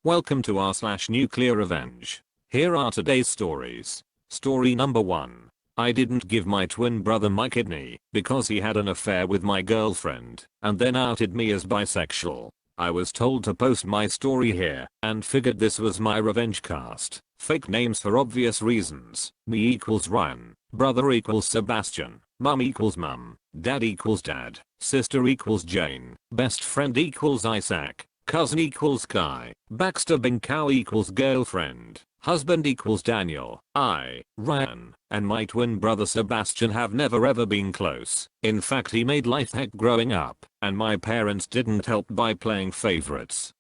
Welcome to r/NuclearRevenge. Here are today's stories. Story number 1. I didn't give my twin brother my kidney because he had an affair with my girlfriend and then outed me as bisexual. I was told to post my story here and figured this was my revenge cast. Fake names for obvious reasons. Me equals Ryan, brother equals Sebastian, mum equals mum, dad equals dad, sister equals Jane, best friend equals Isaac, cousin equals Kai, backstabbing cow equals girlfriend, husband equals Daniel. I, Ryan, and my twin brother Sebastian have never ever been close. In fact, he made life heck growing up, and my parents didn't help by playing favorites.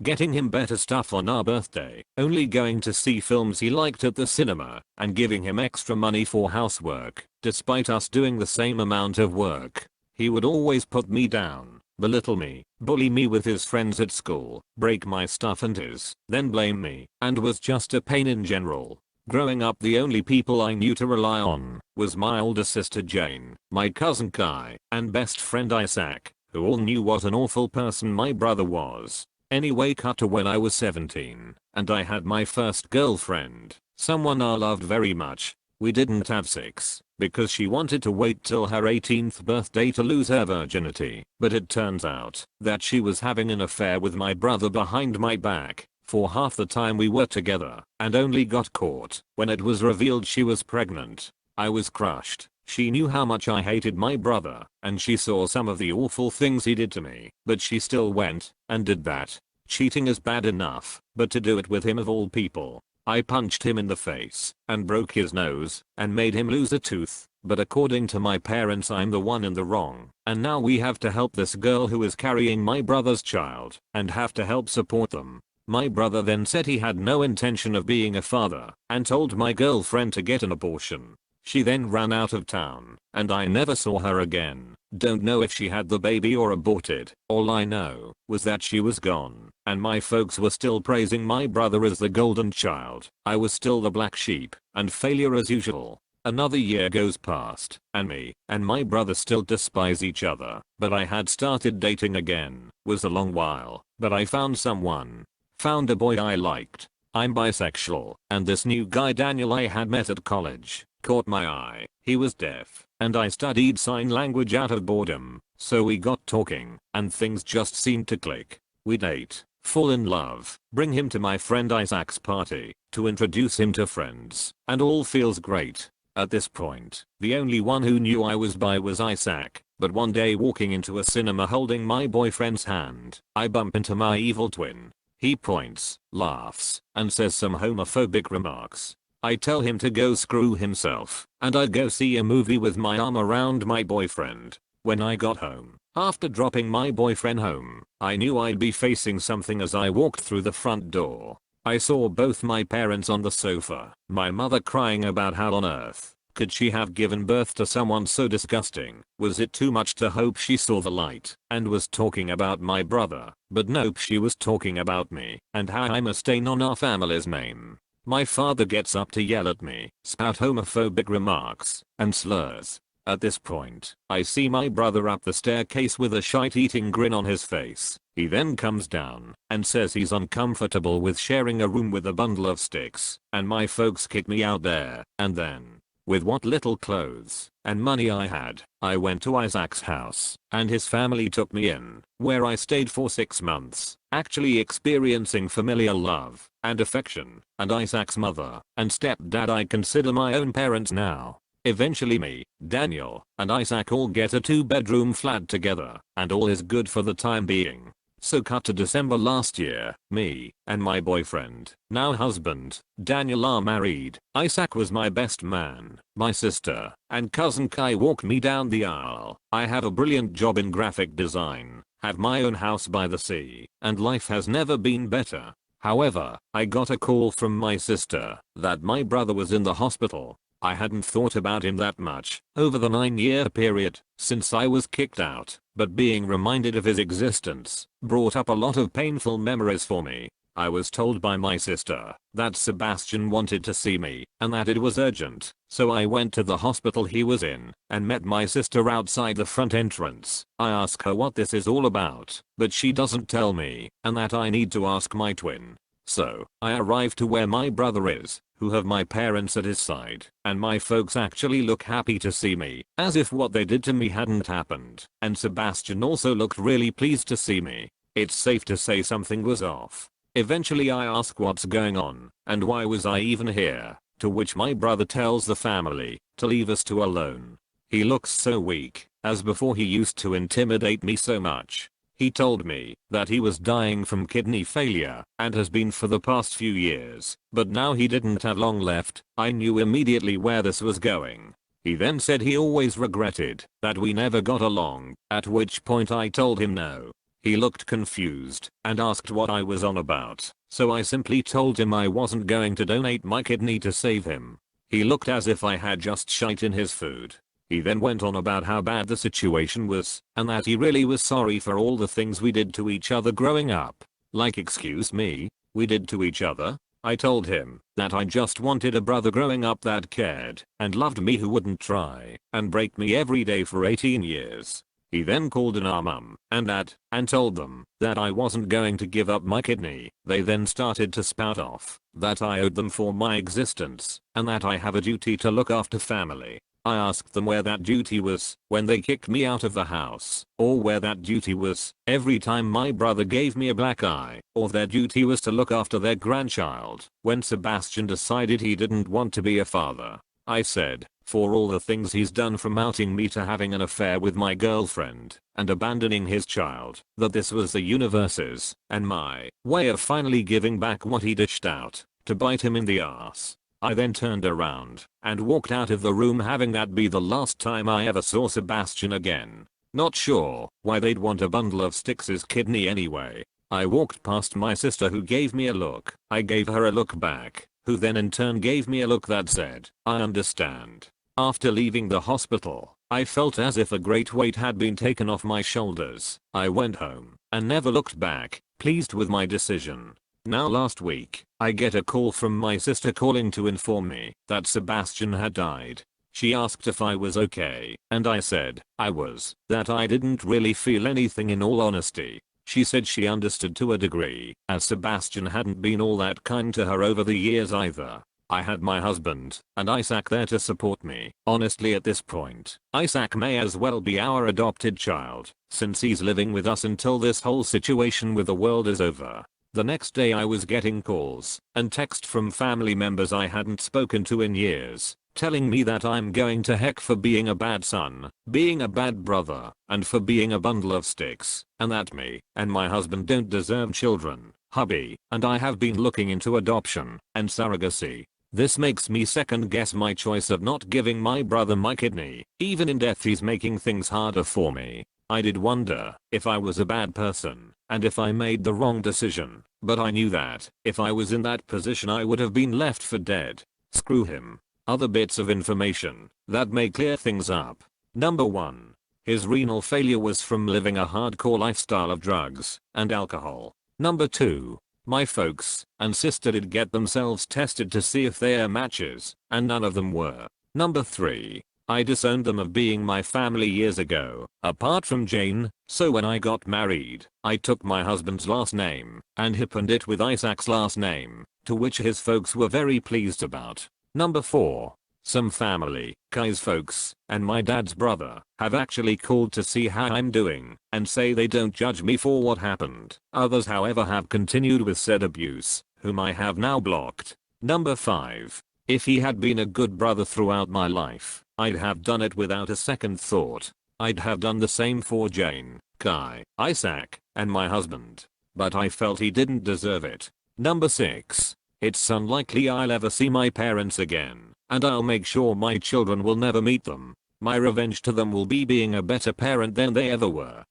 Getting him better stuff on our birthday, only going to see films he liked at the cinema, and giving him extra money for housework, despite us doing the same amount of work. He would always put me down, belittle me, bully me with his friends at school, break my stuff and his, then blame me, and was just a pain in general. Growing up, the only people I knew to rely on was my older sister Jane, my cousin Kai, and best friend Isaac, who all knew what an awful person my brother was. Anyway, cut to when I was 17, and I had my first girlfriend, someone I loved very much. We didn't have sex, because she wanted to wait till her 18th birthday to lose her virginity, but it turns out that she was having an affair with my brother behind my back for half the time we were together, and only got caught when it was revealed she was pregnant. I was crushed. She knew how much I hated my brother, and she saw some of the awful things he did to me, but she still went and did that. Cheating is bad enough, but to do it with him of all people. I punched him in the face and broke his nose and made him lose a tooth, but according to my parents I'm the one in the wrong, and now we have to help this girl who is carrying my brother's child and have to help support them. My brother then said he had no intention of being a father and told my girlfriend to get an abortion. She then ran out of town, and I never saw her again. Don't know if she had the baby or aborted. All I know was that she was gone, and my folks were still praising my brother as the golden child. I was still the black sheep, and failure as usual. Another year goes past, and me and my brother still despise each other, but I had started dating again. Was a long while, but I found someone. Found a boy I liked. I'm bisexual, and this new guy Daniel I had met at college caught my eye. He was deaf, and I studied sign language out of boredom, so we got talking, and things just seemed to click. We date, fall in love, bring him to my friend Isaac's party to introduce him to friends, and all feels great. At this point, the only one who knew I was bi was Isaac, but one day walking into a cinema holding my boyfriend's hand, I bump into my evil twin. He points, laughs, and says some homophobic remarks. I tell him to go screw himself, and I go see a movie with my arm around my boyfriend. When I got home, after dropping my boyfriend home, I knew I'd be facing something as I walked through the front door. I saw both my parents on the sofa, my mother crying about how on earth could she have given birth to someone so disgusting. Was it too much to hope she saw the light and was talking about my brother? But nope, she was talking about me and how I'm a stain on our family's name. My father gets up to yell at me, spout homophobic remarks and slurs. At this point, I see my brother up the staircase with a shite-eating grin on his face. He then comes down and says he's uncomfortable with sharing a room with a bundle of sticks, and my folks kick me out there. And then, with what little clothes and money I had, I went to Isaac's house, and his family took me in, where I stayed for 6 months, actually experiencing familial love and affection, and Isaac's mother and stepdad I consider my own parents now. Eventually me, Daniel, and Isaac all get a 2-bedroom flat together, and all is good for the time being. So cut to December last year, me and my boyfriend, now husband, Daniel are married. Isaac was my best man. My sister and cousin Kai walked me down the aisle. I have a brilliant job in graphic design, have my own house by the sea, and life has never been better. However, I got a call from my sister that my brother was in the hospital. I hadn't thought about him that much over the 9-year period since I was kicked out, but being reminded of his existence brought up a lot of painful memories for me. I was told by my sister that Sebastian wanted to see me and that it was urgent, so I went to the hospital he was in and met my sister outside the front entrance. I ask her what this is all about, but she doesn't tell me and that I need to ask my twin. So, I arrive to where my brother is, who have my parents at his side, and my folks actually look happy to see me, as if what they did to me hadn't happened, and Sebastian also looked really pleased to see me. It's safe to say something was off. Eventually I ask what's going on, and why was I even here, to which my brother tells the family to leave us two alone. He looks so weak, as before he used to intimidate me so much. He told me that he was dying from kidney failure and has been for the past few years, but now he didn't have long left. I knew immediately where this was going. He then said he always regretted that we never got along, at which point I told him no. He looked confused and asked what I was on about, so I simply told him I wasn't going to donate my kidney to save him. He looked as if I had just shite in his food. He then went on about how bad the situation was and that he really was sorry for all the things we did to each other growing up. Like, excuse me, we did to each other? I told him that I just wanted a brother growing up that cared and loved me, who wouldn't try and break me every day for 18 years. He then called in our mum and dad and told them that I wasn't going to give up my kidney. They then started to spout off that I owed them for my existence and that I have a duty to look after family. I asked them where that duty was when they kicked me out of the house, or where that duty was every time my brother gave me a black eye, or their duty was to look after their grandchild when Sebastian decided he didn't want to be a father. I said, for all the things he's done, from outing me to having an affair with my girlfriend and abandoning his child, that this was the universe's and my way of finally giving back what he dished out to bite him in the ass. I then turned around and walked out of the room, having that be the last time I ever saw Sebastian again. Not sure why they'd want a bundle of sticks' kidney anyway. I walked past my sister, who gave me a look. I gave her a look back, who then in turn gave me a look that said, I understand. After leaving the hospital, I felt as if a great weight had been taken off my shoulders. I went home and never looked back, pleased with my decision. Now last week, I get a call from my sister calling to inform me that Sebastian had died. She asked if I was okay, and I said I was, that I didn't really feel anything in all honesty. She said she understood to a degree, as Sebastian hadn't been all that kind to her over the years either. I had my husband and Isaac there to support me. Honestly, at this point, Isaac may as well be our adopted child, since he's living with us until this whole situation with the world is over. The next day I was getting calls and text from family members I hadn't spoken to in years, telling me that I'm going to heck for being a bad son, being a bad brother, and for being a bundle of sticks, and that me and my husband don't deserve children. Hubby and I have been looking into adoption and surrogacy. This makes me second guess my choice of not giving my brother my kidney. Even in death he's making things harder for me. I did wonder if I was a bad person and if I made the wrong decision, but I knew that if I was in that position I would have been left for dead. Screw him. Other bits of information that may clear things up. Number 1. His renal failure was from living a hardcore lifestyle of drugs and alcohol. Number 2. My folks and sister did get themselves tested to see if they are matches, and none of them were. Number 3. I disowned them of being my family years ago, apart from Jane, so when I got married, I took my husband's last name and hippened it with Isaac's last name, to which his folks were very pleased about. Number 4. Some family, Kai's folks, and my dad's brother, have actually called to see how I'm doing and say they don't judge me for what happened. Others, however, have continued with said abuse, whom I have now blocked. Number 5. If he had been a good brother throughout my life, I'd have done it without a second thought. I'd have done the same for Jane, Kai, Isaac, and my husband. But I felt he didn't deserve it. Number 6. It's unlikely I'll ever see my parents again, and I'll make sure my children will never meet them. My revenge to them will be being a better parent than they ever were.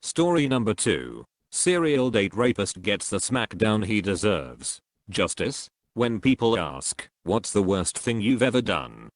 Story number 2. Serial date rapist gets the smackdown he deserves. Justice? When people ask, what's the worst thing you've ever done?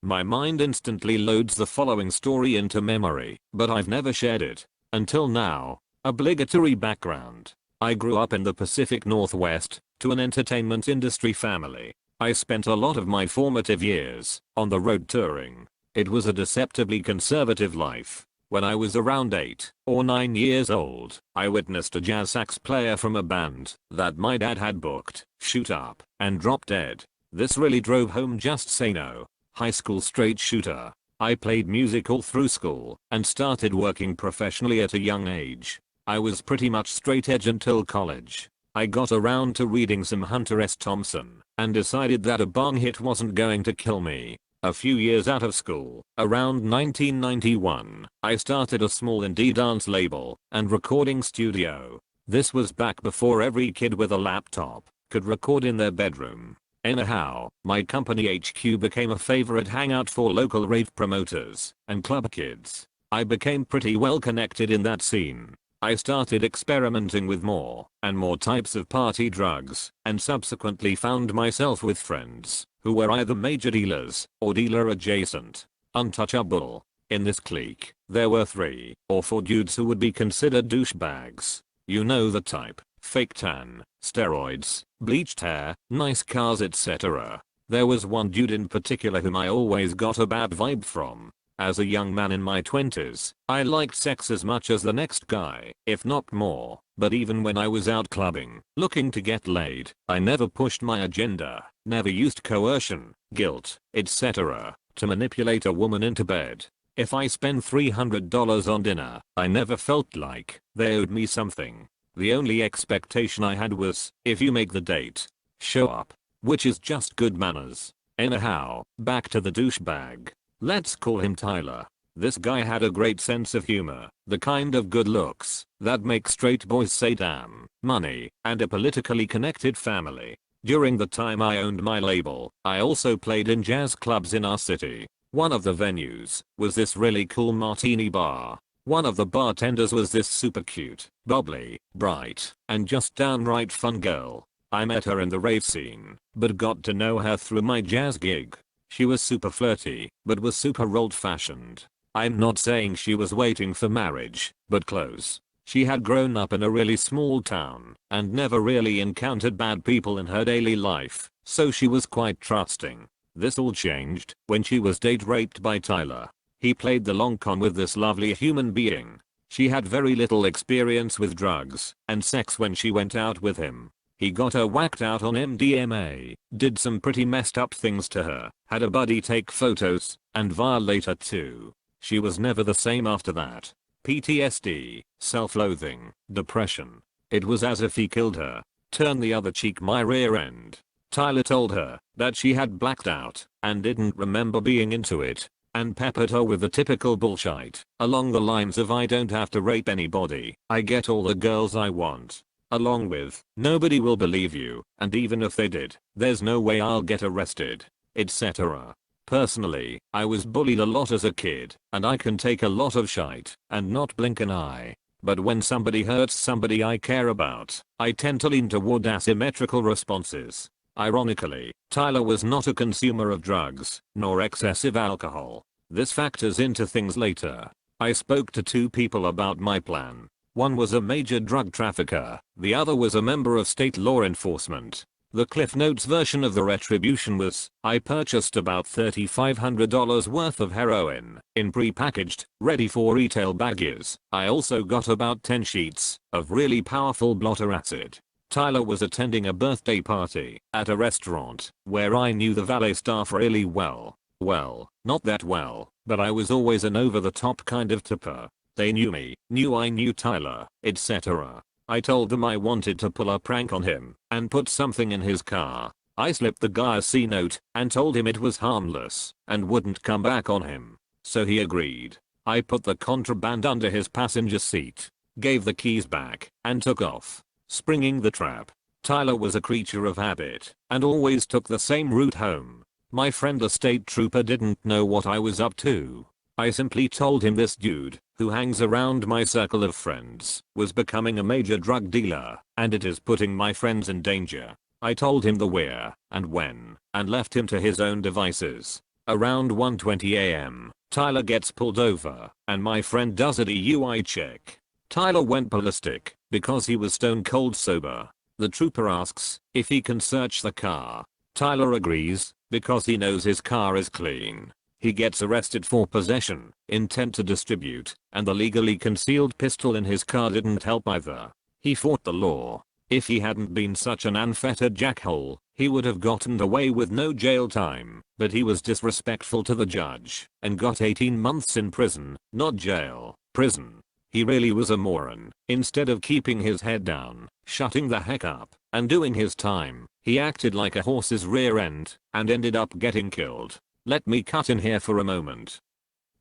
My mind instantly loads the following story into memory, but I've never shared it until now. Obligatory background. I grew up in the Pacific Northwest, to an entertainment industry family. I spent a lot of my formative years on the road touring. It was a deceptively conservative life. When I was around 8 or 9 years old, I witnessed a jazz sax player from a band that my dad had booked shoot up and drop dead. This really drove home just say no. High school straight shooter. I played music all through school and started working professionally at a young age. I was pretty much straight edge until college. I got around to reading some Hunter S. Thompson and decided that a bong hit wasn't going to kill me. A few years out of school, around 1991, I started a small indie dance label and recording studio. This was back before every kid with a laptop could record in their bedroom. Anyhow, my company HQ became a favorite hangout for local rave promoters and club kids. I became pretty well connected in that scene. I started experimenting with more and more types of party drugs and subsequently found myself with friends who were either major dealers or dealer adjacent. Untouchable. In this clique, there were 3 or 4 dudes who would be considered douchebags. You know the type. Fake tan, steroids, bleached hair, nice cars, etc. There was one dude in particular whom I always got a bad vibe from. As a young man in my 20s, I liked sex as much as the next guy, if not more, but even when I was out clubbing, looking to get laid, I never pushed my agenda, never used coercion, guilt, etc. to manipulate a woman into bed. If I spent $300 on dinner, I never felt like they owed me something. The only expectation I had was, if you make the date, show up, which is just good manners. Anyhow, back to the douchebag. Let's call him Tyler. This guy had a great sense of humor, the kind of good looks that make straight boys say damn, money, and a politically connected family. During the time I owned my label, I also played in jazz clubs in our city. One of the venues was this really cool martini bar. One of the bartenders was this super cute, bubbly, bright, and just downright fun girl. I met her in the rave scene, but got to know her through my jazz gig. She was super flirty, but was super old-fashioned. I'm not saying she was waiting for marriage, but close. She had grown up in a really small town and never really encountered bad people in her daily life, so she was quite trusting. This all changed when she was date raped by Tyler. He played the long con with this lovely human being. She had very little experience with drugs and sex when she went out with him. He got her whacked out on MDMA, did some pretty messed up things to her, had a buddy take photos, and violate her too. She was never the same after that. PTSD, self-loathing, depression. It was as if he killed her. Turn the other cheek, my rear end. Tyler told her that she had blacked out and didn't remember being into it, and peppered her with the typical bullshit along the lines of I don't have to rape anybody, I get all the girls I want. Along with, nobody will believe you, and even if they did, there's no way I'll get arrested, etc. Personally, I was bullied a lot as a kid, and I can take a lot of shite and not blink an eye. But when somebody hurts somebody I care about, I tend to lean toward asymmetrical responses. Ironically, Tyler was not a consumer of drugs, nor excessive alcohol. This factors into things later. I spoke to 2 people about my plan. One was a major drug trafficker, the other was a member of state law enforcement. The Cliff Notes version of the retribution was, I purchased about $3,500 worth of heroin in pre-packaged, ready for retail baggies. I also got about 10 sheets of really powerful blotter acid. Tyler was attending a birthday party at a restaurant where I knew the valet staff really well. Well, not that well, but I was always an over-the-top kind of tipper. They knew me, knew I knew Tyler, etc. I told them I wanted to pull a prank on him and put something in his car. I slipped the guy a C-note and told him it was harmless and wouldn't come back on him. So he agreed. I put the contraband under his passenger seat, gave the keys back, and took off, springing the trap. Tyler was a creature of habit and always took the same route home. My friend the state trooper didn't know what I was up to. I simply told him this dude, who hangs around my circle of friends, was becoming a major drug dealer, and it is putting my friends in danger. I told him the where and when, and left him to his own devices. Around 1:20 AM, Tyler gets pulled over, and my friend does a DUI check. Tyler went ballistic, because he was stone cold sober. The trooper asks if he can search the car. Tyler agrees because he knows his car is clean. He gets arrested for possession, intent to distribute, and the legally concealed pistol in his car didn't help either. He fought the law. If he hadn't been such an unfettered jackhole, he would have gotten away with no jail time, but he was disrespectful to the judge and got 18 months in prison, not jail, prison. He really was a moron. Instead of keeping his head down, shutting the heck up, and doing his time, he acted like a horse's rear end and ended up getting killed. Let me cut in here for a moment.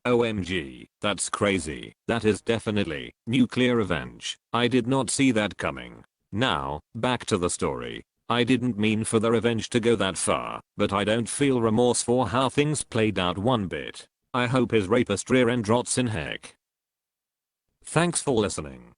OMG, that's crazy. That is definitely nuclear revenge. I did not see that coming. Now, back to the story. I didn't mean for the revenge to go that far, but I don't feel remorse for how things played out one bit. I hope his rapist rear end rots in heck. Thanks for listening.